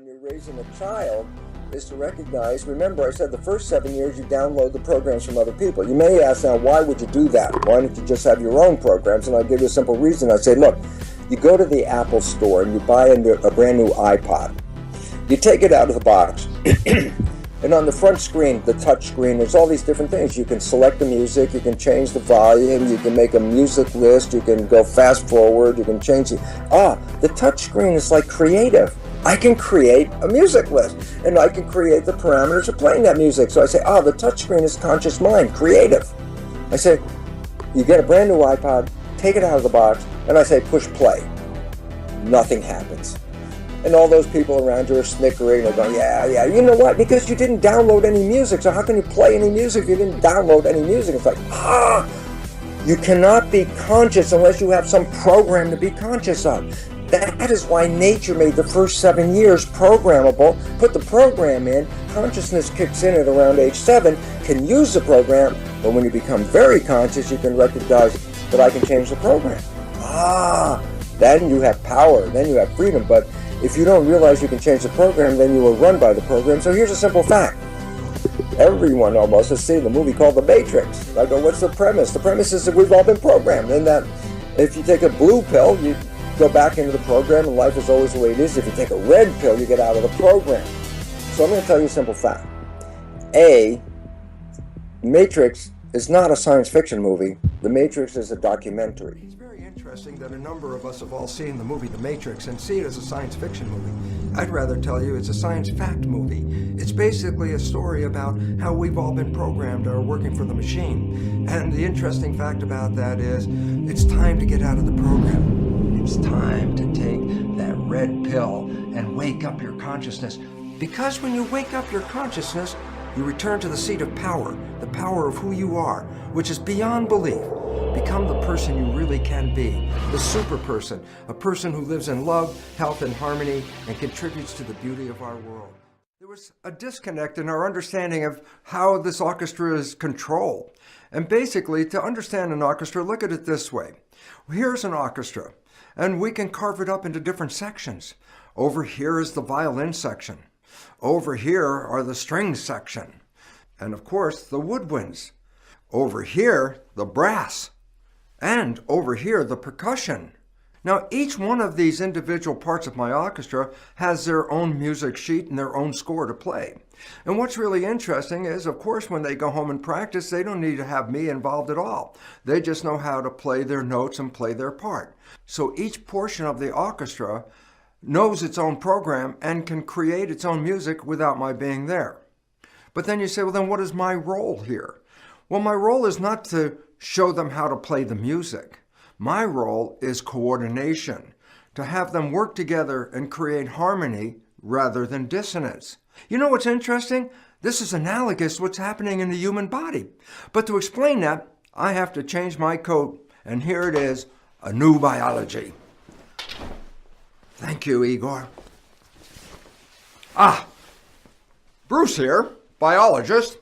you're raising a child is to recognize, remember I said the first 7 years you download the programs from other people. You may ask now, why would you do that? Why don't you just have your own programs? And I'll give you a simple reason. I say, look, you go to the Apple store and you buy a brand new iPod. You take it out of the box and on the front screen, the touch screen, there's all these different things. You can select the music, you can change the volume, you can make a music list, you can go fast forward, you can change it. The touch screen is like creative. I can create a music list and I can create the parameters of playing that music. So I say, the touch screen is conscious mind, creative. I say, you get a brand new iPod, take it out of the box, and I say, push play. Nothing happens. And all those people around you are snickering and going, yeah. You know what? Because you didn't download any music. So how can you play any music if you didn't download any music? It's like, you cannot be conscious unless you have some program to be conscious of. That is why nature made the first 7 years programmable. Put the program in, consciousness kicks in at around age 7, can use the program, but when you become very conscious, you can recognize that I can change the program. Then you have power, then you have freedom. But if you don't realize you can change the program, then you will run by the program. So here's a simple fact. Everyone almost has seen the movie called The Matrix. I go, what's the premise? The premise is that we've all been programmed, and that if you take a blue pill, you go back into the program and life is always the way it is. If you take a red pill, you get out of the program. So I'm going to tell you a simple fact. Matrix is not a science fiction movie. The Matrix is a documentary. It's very interesting that a number of us have all seen the movie The Matrix and see it as a science fiction movie. I'd rather tell you it's a science fact movie. It's basically a story about how we've all been programmed or working for the machine. And the interesting fact about that is it's time to get out of the program. It's time to take that red pill and wake up your consciousness. Because when you wake up your consciousness, you return to the seat of power, the power of who you are, which is beyond belief. Become the person you really can be, the super person, a person who lives in love, health, and harmony, and contributes to the beauty of our world. There was a disconnect in our understanding of how this orchestra is controlled. And basically, to understand an orchestra, look at it this way. Here's an orchestra, and we can carve it up into different sections. Over here is the violin section. Over here are the strings section. And of course, the woodwinds. Over here, the brass. And over here, the percussion. Now, each one of these individual parts of my orchestra has their own music sheet and their own score to play. And what's really interesting is, of course, when they go home and practice, they don't need to have me involved at all. They just know how to play their notes and play their part. So each portion of the orchestra knows its own program and can create its own music without my being there. But then you say, well, then what is my role here? Well, my role is not to show them how to play the music. My role is coordination, to have them work together and create harmony rather than dissonance. You know what's interesting? This is analogous to what's happening in the human body. But to explain that, I have to change my coat, and here it is, a new biology. Thank you, Igor. Bruce here, biologist.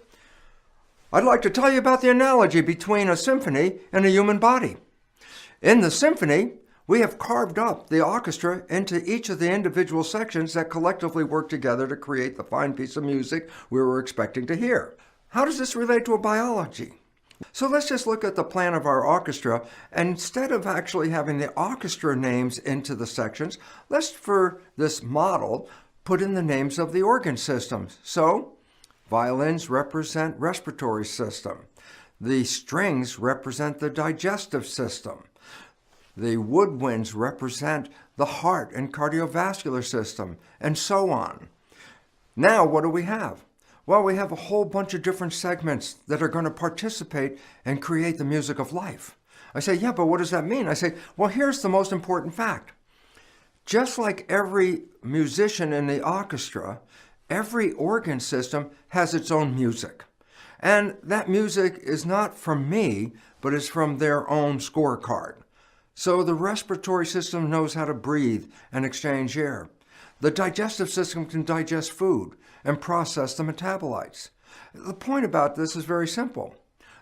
I'd like to tell you about the analogy between a symphony and a human body. In the symphony, we have carved up the orchestra into each of the individual sections that collectively work together to create the fine piece of music we were expecting to hear. How does this relate to a biology? So let's just look at the plan of our orchestra, and instead of actually having the orchestra names into the sections, let's, for this model, put in the names of the organ systems. So, violins represent respiratory system. The strings represent the digestive system. The woodwinds represent the heart and cardiovascular system, and so on. Now, what do we have? Well, we have a whole bunch of different segments that are going to participate and create the music of life. I say, yeah, but what does that mean? I say, well, here's the most important fact. Just like every musician in the orchestra, every organ system has its own music. And that music is not from me, but is from their own scorecard. So the respiratory system knows how to breathe and exchange air. The digestive system can digest food and process the metabolites. The point about this is very simple.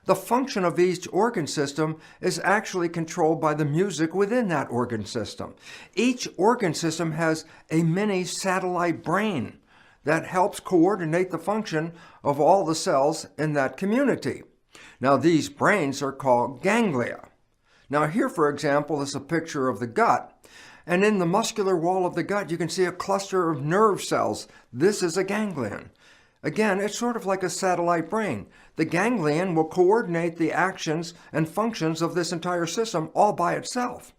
the function of each organ system is actually controlled by the music within that organ system. Each organ system has a mini satellite brain that helps coordinate the function of all the cells in that community. Now, these brains are called ganglia. Now, here, for example, is a picture of the gut. And in the muscular wall of the gut, you can see a cluster of nerve cells. This is a ganglion. Again, it's sort of like a satellite brain. The ganglion will coordinate the actions and functions of this entire system all by itself.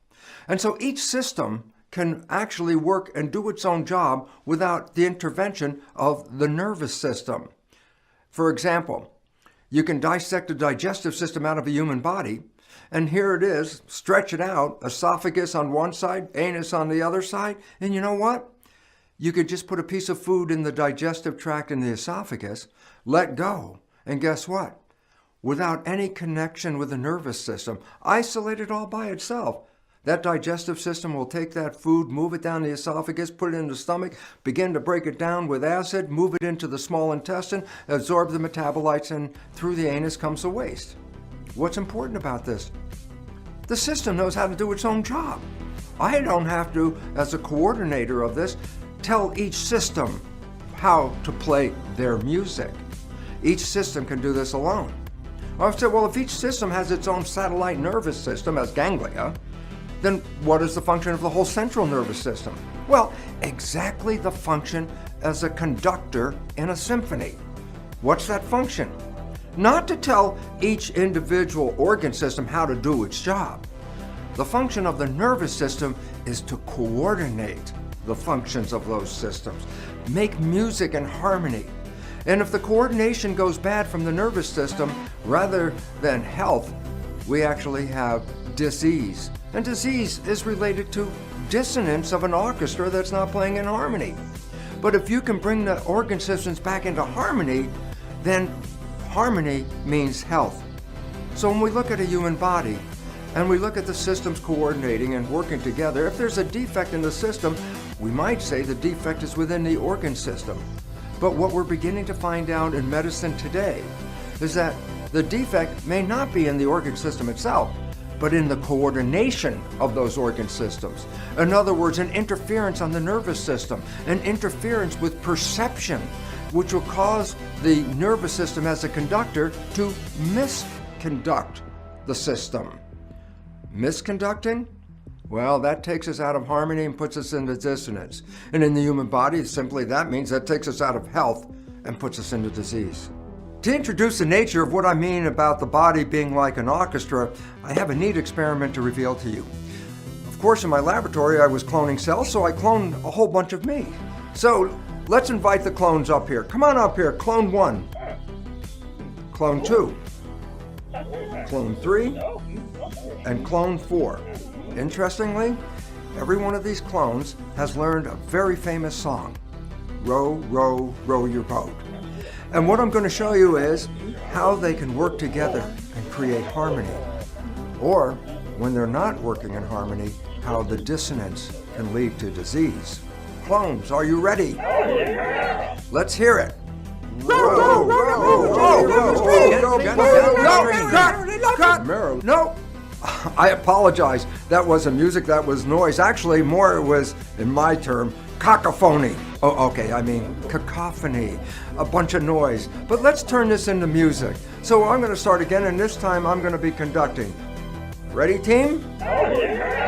And so each system can actually work and do its own job without the intervention of the nervous system. For example, you can dissect a digestive system out of a human body, and here it is, stretch it out, esophagus on one side, anus on the other side, and you know what? You could just put a piece of food in the digestive tract in the esophagus, let go, and guess what? Without any connection with the nervous system, isolated all by itself, that digestive system will take that food, move it down the esophagus, put it in the stomach, begin to break it down with acid, move it into the small intestine, absorb the metabolites, and through the anus comes the waste. What's important about this? The system knows how to do its own job. I don't have to, as a coordinator of this, tell each system how to play their music. Each system can do this alone. I've said, well, if each system has its own satellite nervous system as ganglia, then what is the function of the whole central nervous system? Well, exactly the function as a conductor in a symphony. What's that function? Not to tell each individual organ system how to do its job. The function of the nervous system is to coordinate the functions of those systems, make music in harmony. And if the coordination goes bad from the nervous system, rather than health, we actually have disease. And disease is related to dissonance of an orchestra that's not playing in harmony. But if you can bring the organ systems back into harmony, then harmony means health. So when we look at a human body and we look at the systems coordinating and working together, if there's a defect in the system, we might say the defect is within the organ system. But what we're beginning to find out in medicine today is that the defect may not be in the organ system itself, but in the coordination of those organ systems. In other words, an interference on the nervous system, an interference with perception, which will cause the nervous system as a conductor to misconduct the system. Misconducting? Well, that takes us out of harmony and puts us into dissonance. And in the human body, simply that means that takes us out of health and puts us into disease. To introduce the nature of what I mean about the body being like an orchestra, I have a neat experiment to reveal to you. Of course, in my laboratory, I was cloning cells, so I cloned a whole bunch of me. So let's invite the clones up here. Come on up here. Clone 1. Clone 2. Clone 3. And clone 4. Interestingly, every one of these clones has learned a very famous song, Row, Row, Row Your Boat. And what I'm going to show you is how they can work together and create harmony. Or, when they're not working in harmony, how the dissonance can lead to disease. Clones, are you ready? Let's hear it. Row, row, row, row, no. I apologize. That wasn't music, that was noise. Actually, more it was, in my term, cacophony. Oh, okay, I mean cacophony. A bunch of noise. But let's turn this into music. So I'm going to start again, and this time I'm going to be conducting. Ready, team?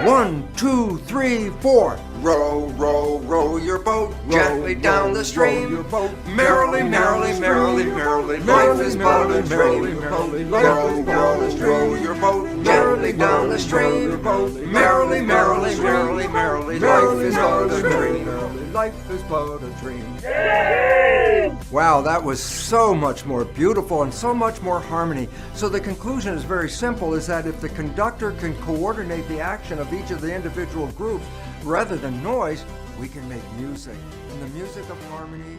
1, 2, 3, 4. Row, row, row your boat gently down the stream. Merrily, merrily, merrily, merrily, life is but a dream. Row, row, row your boat merrily down the stream. Merrily, merrily, merrily, merrily, life is but a dream. Life is but a dream. Wow, that was so much more beautiful and so much more harmony. So the conclusion is very simple, is that if the conductor can coordinate the action of each of the individual groups, rather than noise, we can make music. And the music of harmony